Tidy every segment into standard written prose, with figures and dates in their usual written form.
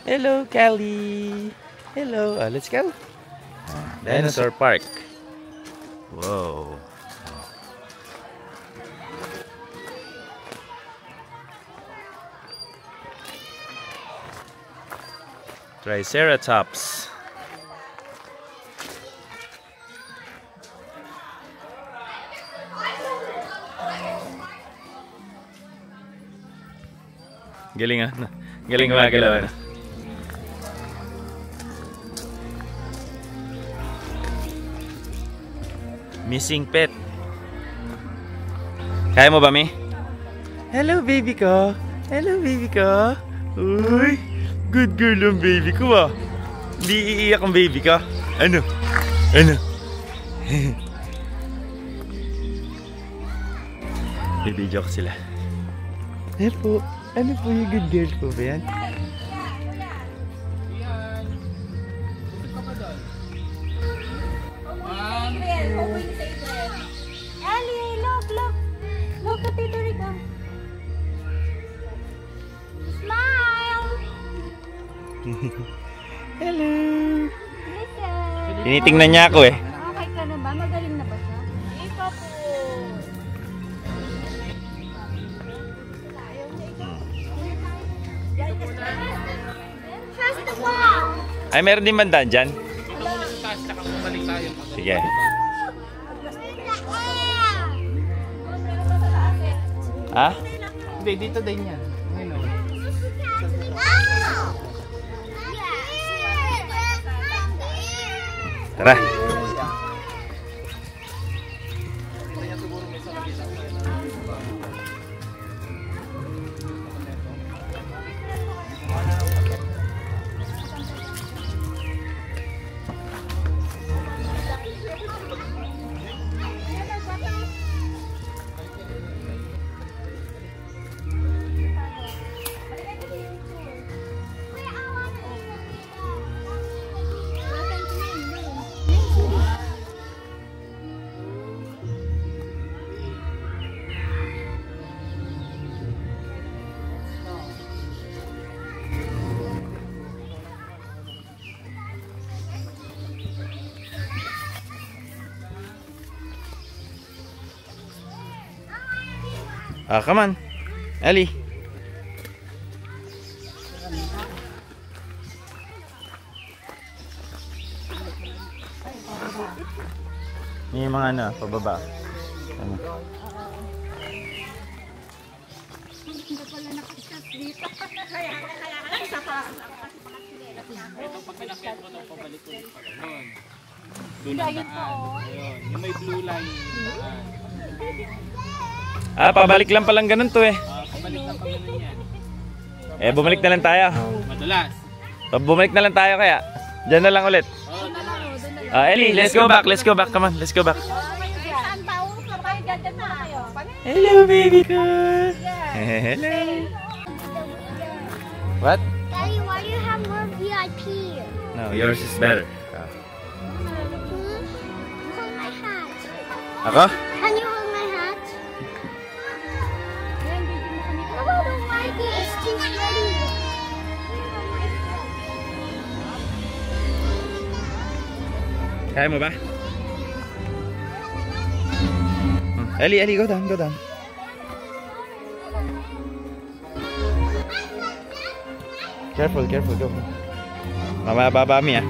Hello, Callie. Hello. Let's go. Dinosaur Park. Whoa. Triceratops. Galing ah. Galing gumagalaw. Missing pet. Kaya mo ba, Mi? Hello, baby ko. Hello, baby ko. Uy, good girl ang baby ko ah. Hindi iiyak ang baby ka. Ano? Ano? Bibidyo ko sila. Ano po? Ano po yung good girl po ba yan? Ellie, look, look. Look at Tito Rico. Smile. Hello. Listen. Tinitingnan niya ako eh. Okay ka na ba? Magaling na ba siya? Ikaw po. Trust the wall. Ay, meron din bandaan dyan? Sige. Ha? Hindi, dito din yan. Tara. Come on, Ellie. May mga ano, pababa. Ano? Hindi pala nakasas dito. Kaya lang sa pa. Ito pag pinakyat mo nung pabalik ko pa gano'n. Hindi, ayun po. Ayun, yung may blue line. Pabalik lang palang ganun to eh. Pabalik lang pag gano'n yan. Bumalik na lang tayo. Madalas. Bumalik na lang tayo kaya. Diyan na lang ulit. Ellie, let's go back. Let's go back. Come on, let's go back. Saan pa? Kapag ganyan na kayo. Hello, baby ko. Hello. What? Daddy, why do you have more VIP? No, yours is better. Hold my hat. Ako? Can you hold my hat? How about the Mikey? It's too sweaty. Kaya mo ba? Ellie, go down, go down. Careful, careful, go. Mamaya baba mi ah.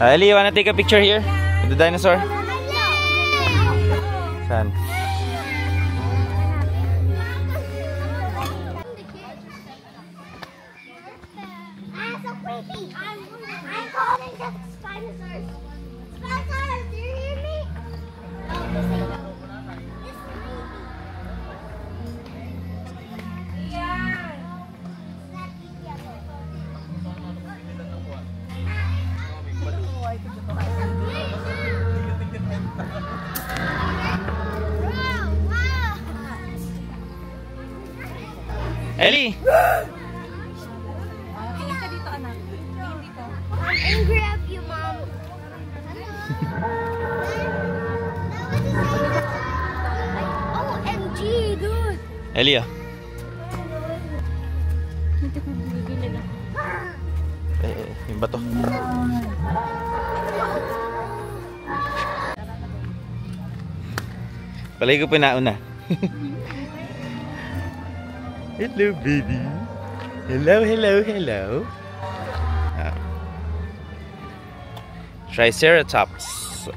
Ellie, you wanna take a picture here with the dinosaur? Saan? So creepy. I'm calling the dinosaurs. Dinosaurs, do you hear me? Oh, this ain't no. It's creepy. Yeah. Ellie! Tingin ka dito, anak. Tingin dito. And grab you, Mom. OMG, dude. Ellie, ah. Dito ka gigilid ako. Yung bato. Palagi ko pa nauna. Hello, baby. Hello, hello, hello. Ah. Triceratops.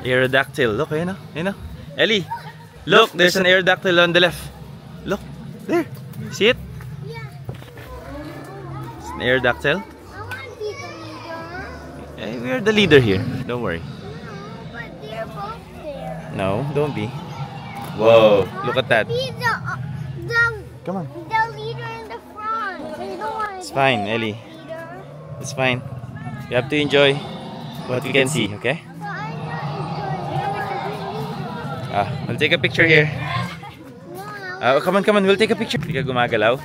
Aerodactyl. Look, ayun o. Ellie, look, there's an aerodactyl on the left. Look, there. See it? Yeah. It's an aerodactyl. I want to be the leader. Hey, we are the leader here. Don't worry. No, but they're both there. No, don't be. Whoa, look at that. Be Come on. the leader in the front. They don't want to It's fine, Ellie. leader. It's fine. You have to enjoy what we can see, okay? But I'm not enjoying. We'll take a picture here. No, Come on, we'll take a picture. Hindi ka gumagalaw.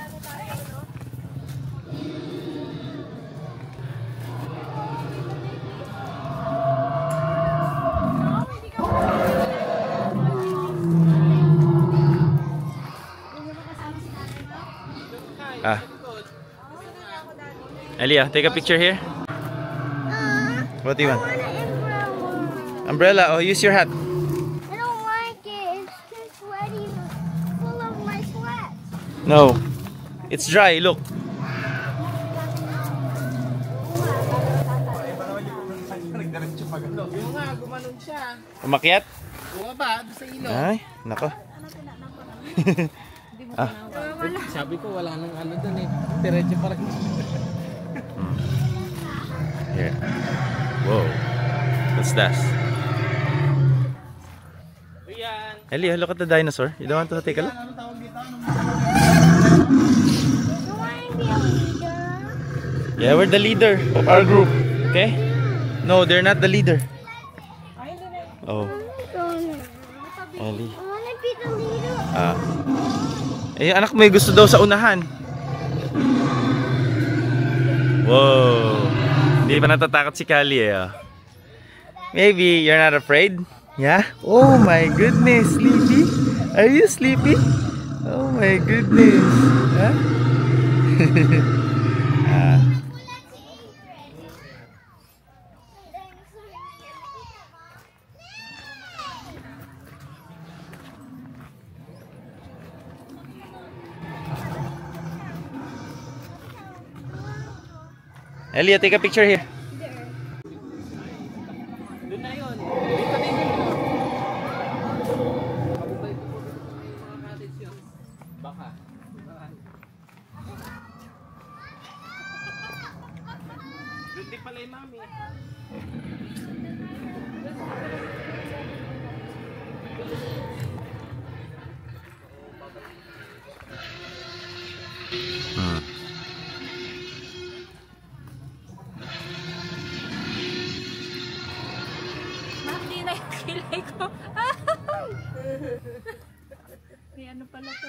Ellie, take a picture here. What do you I want? want an umbrella. Umbrella. Oh, use your hat. I don't like it. It's too sweaty, full of my sweat. No, it's dry. Look. Yung nga, gumanon siya. Umakyat? Bumaba sa ilog. Ay, nako. Sabi ko, wala nang ano dun eh. Diretso pa rin. Here. Whoa. What's that? Ellie, look at the dinosaur. You don't want to take a look? I want to be a leader. Yeah, we're the leader of our group. Okay? No, they're not the leader. Oh, Ellie. I want to be the leader. Anak mo, may gusto daw sa unahan. Whoa. Hindi pa natatakot si Kali eh. Maybe you're not afraid? Yeah? Oh my goodness, sleepy? Are you sleepy? Oh my goodness. Huh? Elia, take a picture here. Doon na yun. Dito din yun. Kabukay ko po dito mga cottage yun. Baka. Doon din pala yung mami. Hindi na yung kilay ko. May ano pala to?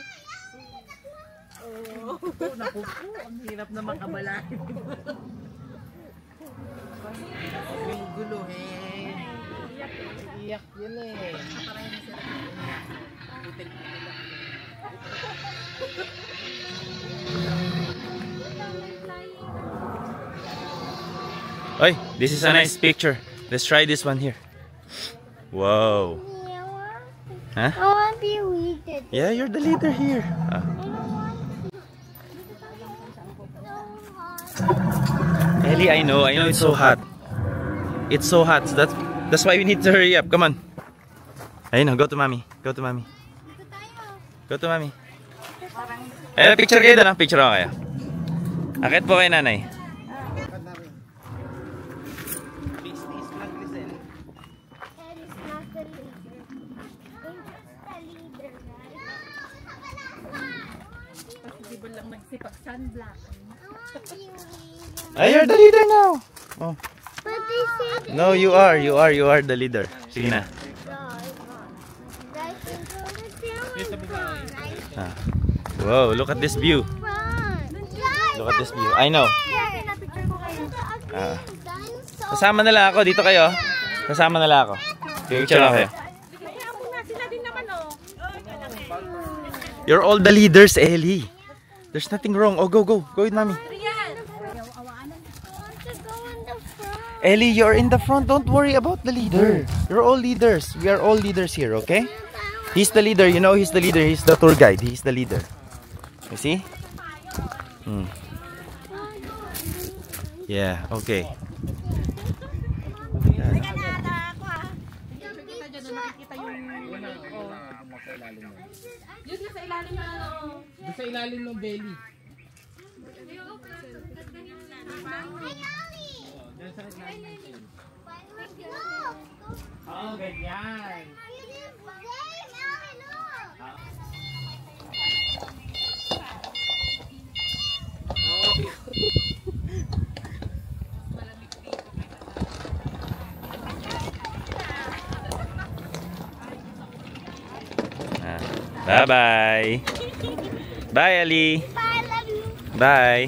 Oh, naku po. Ang hirap na makabalahin. Yung gulo eh. Iyak yun eh. Oy, this is a nice picture. Let's try this one here. Whoa. Huh? I want to be a leader. Yeah, you're the leader here. I don't want to. Ellie, I know it's so hot. It's so hot. So that's why we need to hurry up. Come on. Ayun, go to mommy. Go to mommy. Go to mommy. Ayun, picture kayo doon. Picture ako kayo. Akit po kay nanay. the leader. Angel's the leader, right? Kasi di ba lang nagsipag sunblock? I want you leader. Ay, you're the leader now. Oh. But they said No, you are the leader. Sige na. Ah. Whoa, look at this view. Look at this view. I know. Ah. Kasama na lang ako. Dito kayo. Kasama na lang ako. Picture lang kayo. Sila din naman oh. You're all the leaders, Ellie. There's nothing wrong. Oh, go, go. Go with mommy. Ellie, you're in the front. Don't worry about the leader. You're all leaders. We are all leaders here, okay? He's the leader. You know he's the leader. He's the tour guide. He's the leader. You see? Yeah, okay. Yun sa ilalim na ano. Doon sa ilalim ng belly. Oh, ganyan. Bye-bye. Bye, Ellie. I love you. Bye.